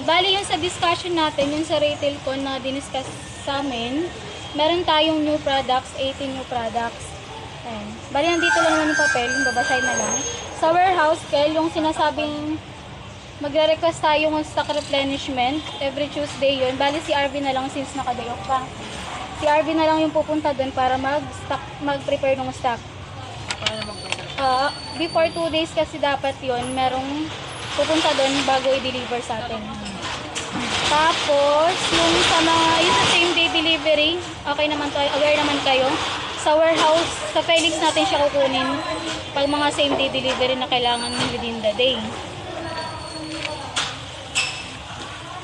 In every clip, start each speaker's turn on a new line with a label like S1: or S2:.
S1: Bali yung sa discussion natin, yung sa retail con na diniscuss sa amin, meron tayong new products, 18 new products. Ayan. Bali, nandito lang naman yung papel, babasahin na lang. Sa warehouse, yung sinasabing magre-request tayo ng stock replenishment every Tuesday yun. Bali, si RV na lang since nakaday off pa. Si RV na lang yung pupunta doon para mag-prepare ng stock. Before 2 days kasi dapat yun, merong pupunta doon bago i-deliver sa atin. Tapos, yung sa same day delivery, okay naman tayo, aware naman kayo. Sa warehouse, sa Felix natin siya kukunin pag mga same day delivery na kailangan within the day.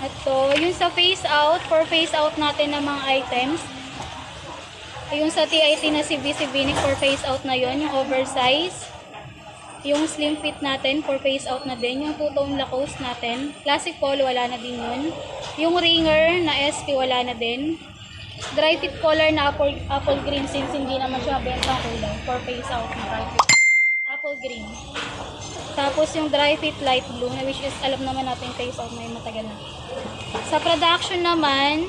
S1: Ito, yung sa phase out, for phase out natin ng mga items, yung sa TIT na si VC Vinic for phase out na yon, yung oversize, yung slim fit natin for phase out na din, yung two-tone Lacoste natin, classic polo wala na din yun, yung ringer na SP wala na din, dry fit color na apple green since hindi naman siya bentang kulay for phase out na dry fit. Apple green. Tapos yung dry fit light blue na which is alam naman natin phase out na yung matagal na. Sa production naman,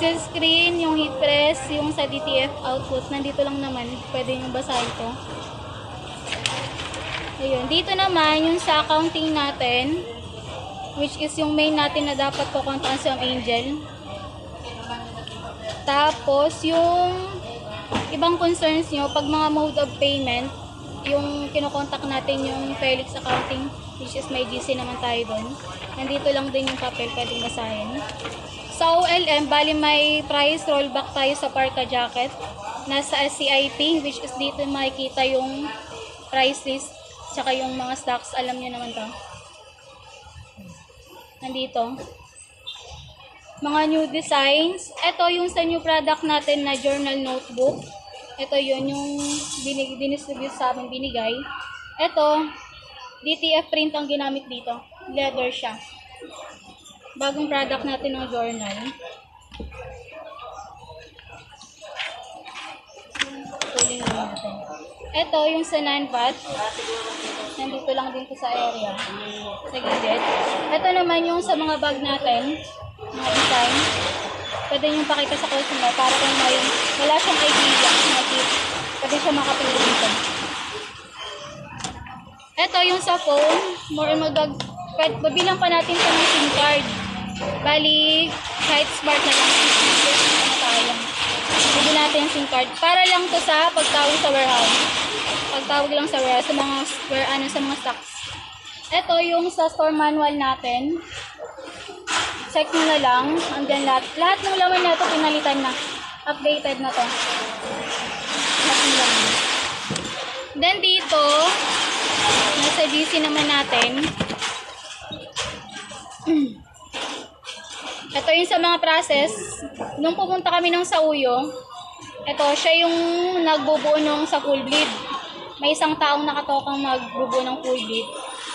S1: seal screen, yung heat press, yung sa DTF output, nandito lang naman, pwede yung basahin ito. Ayun, dito naman yung sa accounting natin, which is yung main natin na dapat kukontakan sa Angel. Tapos yung ibang concerns nyo, pag mga mode of payment, yung kinokontak natin yung Felix Accounting, which is may GC naman tayo doon. Nandito lang din yung papel, pwedeng basahin. Sa OLM, bali may price rollback tayo sa Parka Jacket. Nasa SCIP, which is dito makikita yung price list, tsaka yung mga stocks, alam nyo naman to. Nandito. Mga new designs. Ito yung sa new product natin na journal notebook. Ito yun yung dinistribute sa amin, binigay. Ito, DTF print ang ginamit dito. Leather siya. Bagong product natin ng journal. Tuloy na natin. Ito yung sa non-VAT. Nandito lang din po sa area. Sa gilid. Ito naman yung sa mga bag natin. Mga design. Pwede nyo pakita sa customer para kung wala siyang idea, pwede siya makapili dito. Ito yung sa phone, babilang pa natin sa mga SIM card. Bali, kahit smart na lang, bili natin yung SIM card. Para lang to sa pagtawag sa warehouse. Pagtawag lang sa warehouse, sa mga stocks. Ito yung sa store manual natin. Check nyo na lang. Andyan lahat ng laman na ito pinalitan na. Updated na to. Lahat ng laman. Then dito, nasa GC naman natin. Ito yung sa mga process. Nung pumunta kami ng Sauyo, ito, siya yung nagbubuo ng sa full bleed. May isang taong nakatokang magbubuo ng full bleed.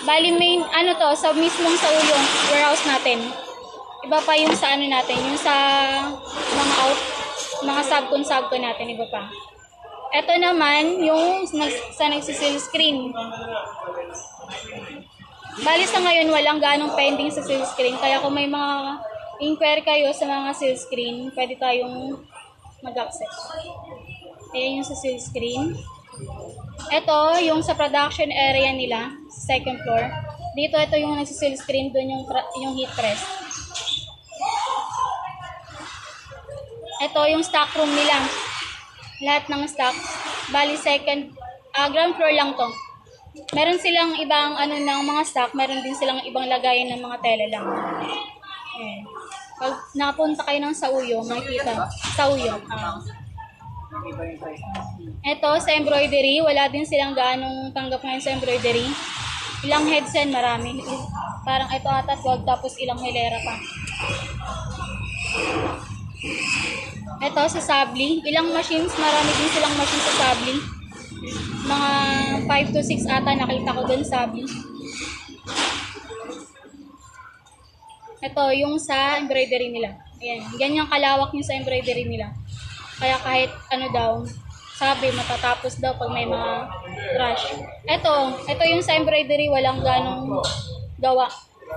S1: Bali main, sa mismong Sauyo warehouse natin. Iba pa yung sa natin, yung sa mga subcon natin, iba pa. Ito naman, yung sa nagsisil screen. Bali sa ngayon, walang ganong pending sa seal screen. Kaya kung may mga inquire kayo sa mga seal screen, pwede tayong mag-access. Ayan yung sa seal screen. Ito, yung sa production area nila, second floor. Dito, ito yung nagsisil screen, doon yung heat press. Ito yung stock room nila. Lahat ng stocks. Bali ground floor lang to. Meron silang ibang ng mga stock, meron din silang ibang lagayan ng mga tela lang. Ayan. Pag napunta kayo ng Sauyo, makikita. Sauyo. Ito sa embroidery, wala din silang gaanong tanggap ngayon sa embroidery. Ilang heads yan, marami. Parang ito ata 12 tapos ilang hilera pa. Ito sa Sabli, ilang machines, marami din silang machines sa Sabli. Mga 5 to 6 ata nakita ko dun Sabli. Ito yung sa embroidery nila. Ayan, ganyan kalawak yung sa embroidery nila. Kaya kahit sabi matatapos daw pag may mga crush. Ito yung sa embroidery walang ganong gawa.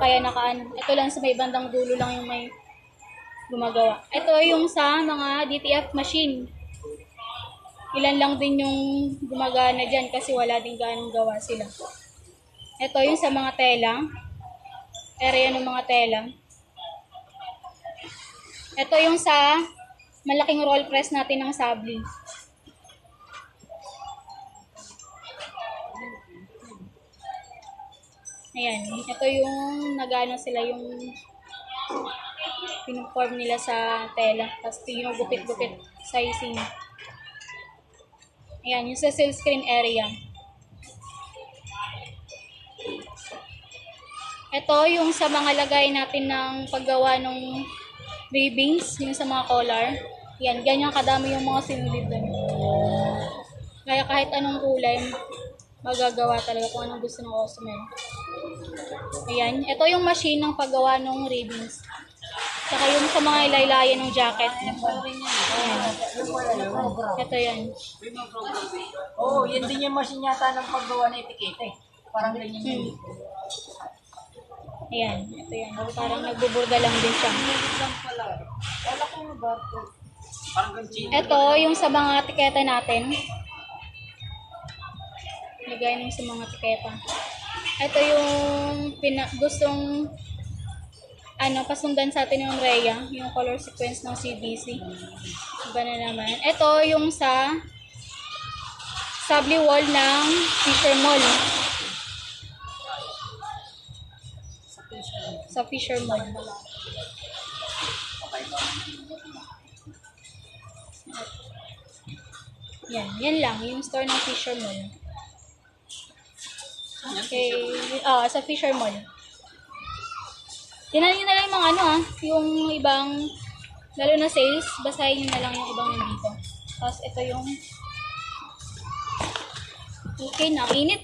S1: Kaya nakaano. Ito lang sa may bandang dulo lang yung may gumagawa. Ito yung sa mga DTF machine. Ilan lang din yung gumagana dyan kasi wala din ganong gawa sila. Ito yung sa mga tela. Area ng mga tela. Ito yung sa malaking roll press natin ng sabli. Ayan. Ito yung nagano sila yung pinuform nila sa tela. Tapos yung gupit-gupit sizing. Ayan. Yung sa silk screen area. Ito yung sa mga lagay natin ng paggawa ng ribbings, yung sa mga collar. Yan, ganyan kadami yung mga sinulid doon. Kaya kahit anong kulay, magagawa talaga kung anong gusto ng customer. Ayan, ito yung machine ng paggawa ng ribbings. Saka yung sa mga ilaylayan ng jacket. Ayan. Ito yan.
S2: Oo, yan din yung machine yata ng paggawa ng etikete. Parang ganyan yun.
S1: Ayan, ito yan. Parang nagbuburga lang din siya.
S2: Wala ko na ba? Parang ganyan.
S1: Ito yung sa mga tiketa natin. Lagay nyo sa mga tiketa. Ito yung gustong pasundan sa atin yung Rhea, yung color sequence ng CBC. Iba na naman. Ito yung sa sabli wall ng Fisher Mall. Sa Fisher Mall. Yan lang. Yung store ng Fisher Mall. Okay. Sa Fisher Mall. Tinan nyo na lang yung mga yung ibang, lalo na sales, basahin nyo na lang yung ibang nandito. Tapos ito yung, okay na, init.